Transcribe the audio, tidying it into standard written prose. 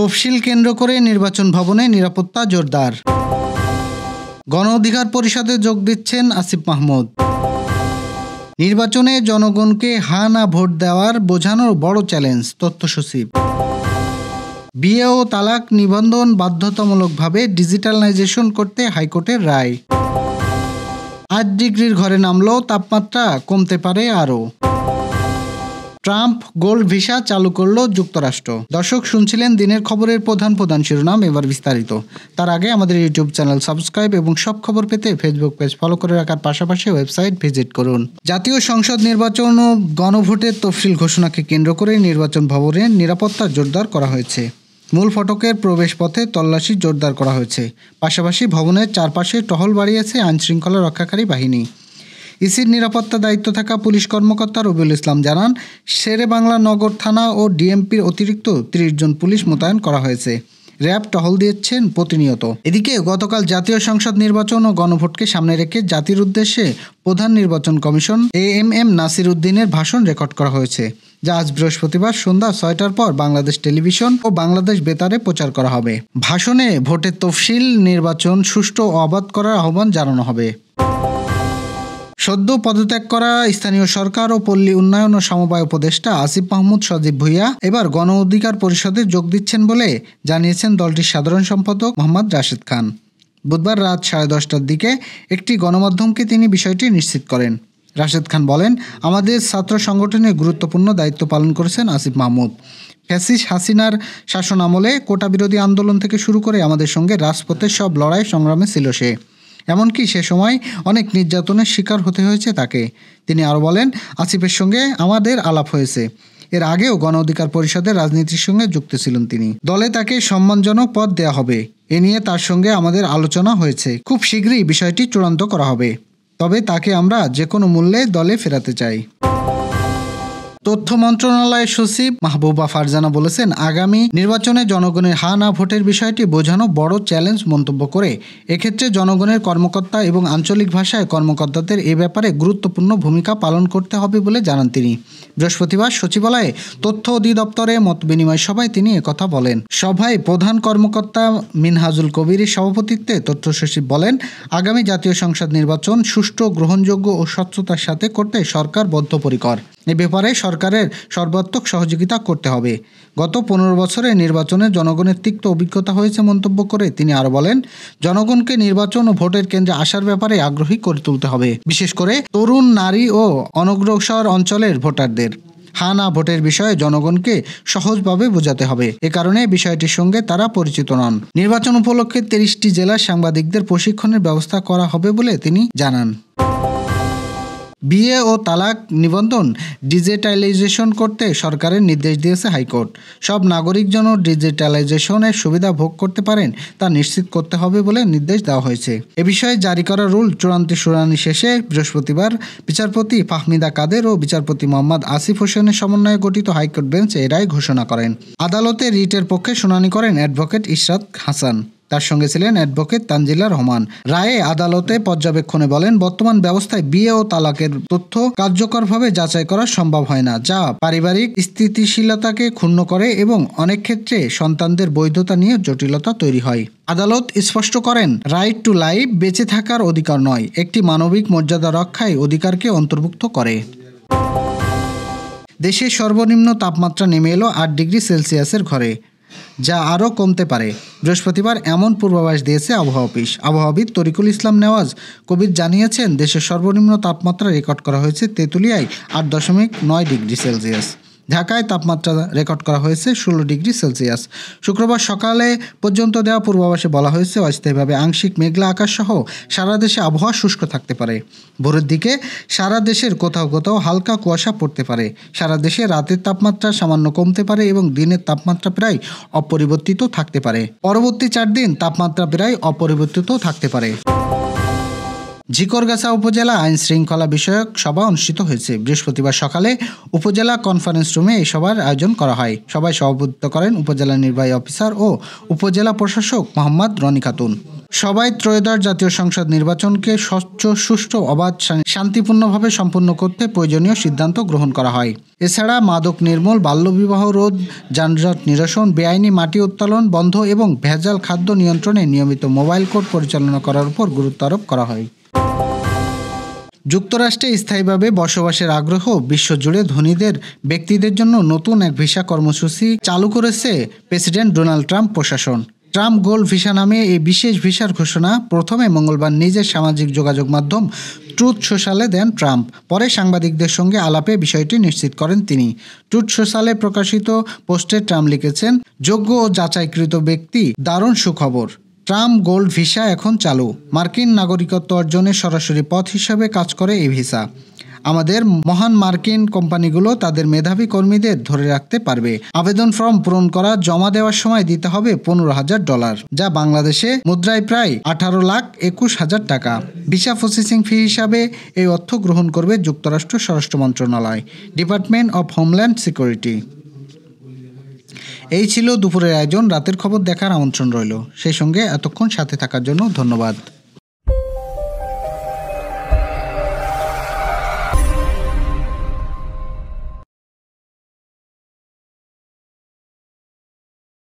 তফসিল কেন্দ্র করে নির্বাচন ভবনে নিরাপত্তা জোরদার। গণ অধিকার পরিষদে যোগ দিচ্ছেন আসিফ মাহমুদ। নির্বাচনে জনগণকে হা না ভোট দেওয়ার বোঝানোর বড় চ্যালেঞ্জ, তথ্য সচিব। বিয়ে ও তালাক নিবন্ধন বাধ্যতামূলকভাবে ডিজিটালাইজেশন করতে হাইকোর্টের রায়। 8 ডিগ্রির ঘরে নামলেও তাপমাত্রা কমতে পারে আরও। ট্রাম্প গোল্ড ভিসা চালু করল যুক্তরাষ্ট্র। দর্শক, শুনছিলেন দিনের খবরের প্রধান শিরোনাম, এবার বিস্তারিত। তার আগে আমাদের ইউটিউব চ্যানেল সাবস্ক্রাইব এবং সব খবর পেতে ফেসবুক পেজ ফলো করে রাখার পাশাপাশি ওয়েবসাইট ভিজিট করুন। জাতীয় সংসদ নির্বাচন ও গণভোটের তফসিল ঘোষণাকে কেন্দ্র করে নির্বাচন ভবনের নিরাপত্তা জোরদার করা হয়েছে। মূল ফটকের প্রবেশ পথে তল্লাশি জোরদার করা হয়েছে। পাশাপাশি ভবনের চারপাশে টহল বাড়িয়েছে আইনশৃঙ্খলা রক্ষাকারী বাহিনী। ইসির নিরাপত্তা দায়িত্ব থাকা পুলিশ কর্মকর্তা রবিউল ইসলাম জানান, শেরেবাংলা নগর থানা ও ডিএমপির অতিরিক্ত 30 জন পুলিশ মোতায়েন করা হয়েছে। র্যাব টহল দিচ্ছেন প্রতিনিয়ত। এদিকে গতকাল জাতীয় সংসদ নির্বাচন ও গণভোটকে সামনে রেখে জাতির উদ্দেশ্যে প্রধান নির্বাচন কমিশন এএমএম নাসির উদ্দিনের ভাষণ রেকর্ড করা হয়েছে, যা আজ বৃহস্পতিবার সন্ধ্যা 6টার পর বাংলাদেশ টেলিভিশন ও বাংলাদেশ বেতারে প্রচার করা হবে। ভাষণে ভোটের তফসিল, নির্বাচন সুষ্ঠু ও অবাধ করার আহ্বান জানানো হবে। সদ্য পদত্যাগ করা স্থানীয় সরকার ও পল্লী উন্নয়ন ও সমবায় উপদেষ্টা আসিফ মাহমুদ সজীব ভুঁইয়া এবার গণ অধিকার পরিষদে যোগ দিচ্ছেন বলে জানিয়েছেন দলটির সাধারণ সম্পাদক মোহাম্মদ রাশেদ খান। বুধবার রাত 10:30টার দিকে একটি গণমাধ্যমকে তিনি বিষয়টি নিশ্চিত করেন। রাশেদ খান বলেন, আমাদের ছাত্র সংগঠনে গুরুত্বপূর্ণ দায়িত্ব পালন করেছেন আসিফ মাহমুদ। ফ্যাসিস্ট হাসিনার শাসন আমলে কোটা বিরোধী আন্দোলন থেকে শুরু করে আমাদের সঙ্গে রাজপথের সব লড়াই সংগ্রামে ছিল সে। এমনকি সে সময় অনেক নির্যাতনের শিকার হতে হয়েছে তাকে। তিনি আরও বলেন, আসিফের সঙ্গে আমাদের আলাপ হয়েছে। এর আগেও গণ অধিকার পরিষদের রাজনীতির সঙ্গে যুক্ত ছিলেন তিনি। দলে তাকে সম্মানজনক পদ দেয়া হবে, এ নিয়ে তার সঙ্গে আমাদের আলোচনা হয়েছে। খুব শীঘ্রই বিষয়টি চূড়ান্ত করা হবে, তবে তাকে আমরা যে কোনো মূল্যে দলে ফেরাতে চাই। তথ্য মন্ত্রণালয়ের সচিব মাহবুবা ফারজানা বলেছেন, আগামী নির্বাচনে জনগণের হা না ভোটের বিষয়টি বোঝানো বড় চ্যালেঞ্জ মন্তব্য করে এক্ষেত্রে জনগণের কর্মকর্তা এবং আঞ্চলিক ভাষায় কর্মকর্তাদের এ ব্যাপারে গুরুত্বপূর্ণ ভূমিকা পালন করতে হবে বলে জানান তিনি। বৃহস্পতিবার সচিবালয়ে তথ্য অধিদপ্তরে মতবিনিময় সভায় তিনি একথা বলেন। সভায় প্রধান কর্মকর্তা মিনহাজুল কবিরের সভাপতিত্বে তথ্য সচিব বলেন, আগামী জাতীয় সংসদ নির্বাচন সুষ্ঠু, গ্রহণযোগ্য ও স্বচ্ছতার সাথে করতে সরকার বদ্ধপরিকর। এ ব্যাপারে সরকারের সর্বাত্মক সহযোগিতা করতে হবে। গত 15 বছরে নির্বাচনে জনগণের তিক্ত অভিজ্ঞতা হয়েছে মন্তব্য করে তিনি আরও বলেন, জনগণকে নির্বাচন ও ভোটের কেন্দ্রে আসার ব্যাপারে আগ্রহী করে তুলতে হবে, বিশেষ করে তরুণ, নারী ও অনগ্রসর অঞ্চলের ভোটারদের। হা না ভোটের বিষয়ে জনগণকে সহজভাবে বোঝাতে হবে। এ কারণে বিষয়টির সঙ্গে তারা পরিচিত নন। নির্বাচন উপলক্ষে 30টি জেলার সাংবাদিকদের প্রশিক্ষণের ব্যবস্থা করা হবে বলে তিনি জানান। বিয়ে ও তালাক নিবন্ধন ডিজিটালাইজেশন করতে সরকারের নির্দেশ দিয়েছে হাইকোর্ট। সব নাগরিক যেন ডিজিটালাইজেশনের সুবিধা ভোগ করতে পারেন তা নিশ্চিত করতে হবে বলে নির্দেশ দেওয়া হয়েছে। এ বিষয়ে জারি করা রুল চূড়ান্ত শুনানি শেষে বৃহস্পতিবার বিচারপতি ফাহমিদা কাদের ও বিচারপতি মোহাম্মদ আসিফ হোসেনের সমন্বয়ে গঠিত হাইকোর্ট বেঞ্চ এ রায় ঘোষণা করেন। আদালতে রিটের পক্ষে শুনানি করেন অ্যাডভোকেট ইশরাত হাসান। তার সঙ্গে ছিলেন অ্যাডভোকেট তানজিলা রহমান। রায়ে আদালতে পর্যবেক্ষণে বলেন, বর্তমান ব্যবস্থায় বিয়ে ও তালাকের তথ্য কার্যকরভাবে যাচাই করা সম্ভব হয় না, যা পারিবারিক স্থিতিশীলতাকে ক্ষুণ্ণ করে এবং অনেক ক্ষেত্রে সন্তানদের বৈধতা নিয়ে জটিলতা তৈরি হয়। আদালত স্পষ্ট করেন, রাইট টু লাইফ বেঁচে থাকার অধিকার নয়, একটি মানবিক মর্যাদা রক্ষায় অধিকারকে অন্তর্ভুক্ত করে। দেশের সর্বনিম্ন তাপমাত্রা নেমে এলো 8 ডিগ্রি সেলসিয়াসের ঘরে, যা আরও কমতে পারে। বৃহস্পতিবার এমন পূর্বাভাস দিয়েছে আবহাওয়া অফিস। আবহাওয়াবিদ তরিকুল ইসলাম নেওয়াজ কবির জানিয়েছেন, দেশের সর্বনিম্ন তাপমাত্রা রেকর্ড করা হয়েছে তেঁতুলিয়ায় 8.9 ডিগ্রি সেলসিয়াস। ঢাকায় তাপমাত্রা রেকর্ড করা হয়েছে 16 ডিগ্রি সেলসিয়াস। শুক্রবার সকালে পর্যন্ত দেওয়া পূর্বাভাসে বলা হয়েছে, অস্থায়ীভাবে আংশিক মেঘলা আকাশ সহ সারা দেশে আবহাওয়া শুষ্ক থাকতে পারে। ভোরের দিকে সারা দেশের কোথাও কোথাও হালকা কুয়াশা পড়তে পারে। সারা দেশে রাতের তাপমাত্রা সামান্য কমতে পারে এবং দিনের তাপমাত্রা প্রায় অপরিবর্তিত থাকতে পারে। পরবর্তী 4 দিন তাপমাত্রা প্রায় অপরিবর্তিত থাকতে পারে। ঝিকরগাছা উপজেলা আইন শৃঙ্খলা বিষয়ক সভা অনুষ্ঠিত হয়েছে। বৃহস্পতিবার সকালে উপজেলা কনফারেন্স রুমে এই সভার আয়োজন করা হয়। সভায় সভাপতিত্ব করেন উপজেলা নির্বাহী অফিসার ও উপজেলা প্রশাসক মোহাম্মদ রনি খাতুন। সভায় ত্রয়োদশ জাতীয় সংসদ নির্বাচনকে স্বচ্ছ, সুষ্ঠু, অবাধ, শান্তিপূর্ণভাবে সম্পন্ন করতে প্রয়োজনীয় সিদ্ধান্ত গ্রহণ করা হয়। এছাড়া মাদক নির্মূল, বাল্যবিবাহ রোধ, যানজট নিরসন, বেআইনি মাটি উত্তোলন বন্ধ এবং ভেজাল খাদ্য নিয়ন্ত্রণে নিয়মিত মোবাইল কোর্ট পরিচালনা করার উপর গুরুত্ব আরোপ করা হয়। যুক্তরাষ্ট্রে স্থায়ীভাবে বসবাসের আগ্রহ বিশ্বজুড়ে ধনীদের ব্যক্তিদের জন্য নতুন এক ভিসা কর্মসূচি চালু করেছে প্রেসিডেন্ট ডোনাল্ড ট্রাম্প প্রশাসন। ট্রাম্প গোল্ড ভিসা নামে এই বিশেষ ভিসার ঘোষণা প্রথমে মঙ্গলবার নিজের সামাজিক যোগাযোগ মাধ্যম ট্রুথ সোশ্যালে দেন ট্রাম্প। পরে সাংবাদিকদের সঙ্গে আলাপে বিষয়টি নিশ্চিত করেন তিনি। ট্রুথ সোশ্যালে প্রকাশিত পোস্টে ট্রাম্প লিখেছেন, যোগ্য ও যাচাইকৃত ব্যক্তি, দারুণ সুখবর, ট্রাম্প গোল্ড ভিসা এখন চালু। মার্কিন নাগরিকত্ব অর্জনের সরাসরি পথ হিসাবে কাজ করে এই ভিসা। আমাদের মহান মার্কিন কোম্পানিগুলো তাদের মেধাবী কর্মীদের ধরে রাখতে পারবে। আবেদন ফর্ম পূরণ করা, জমা দেওয়ার সময় দিতে হবে $15,000, যা বাংলাদেশে মুদ্রায় প্রায় 18,21,000 টাকা। ভিসা প্রসেসিং ফি হিসাবে এই অর্থ গ্রহণ করবে যুক্তরাষ্ট্র স্বরাষ্ট্র মন্ত্রণালয়, ডিপার্টমেন্ট অব হোমল্যান্ড সিকিউরিটি। এই ছিল দুপুরের আয়োজন। রাতের খবর দেখার আমন্ত্রণ রইল। সেই সঙ্গে এতক্ষণ সাথে থাকার জন্য ধন্যবাদ।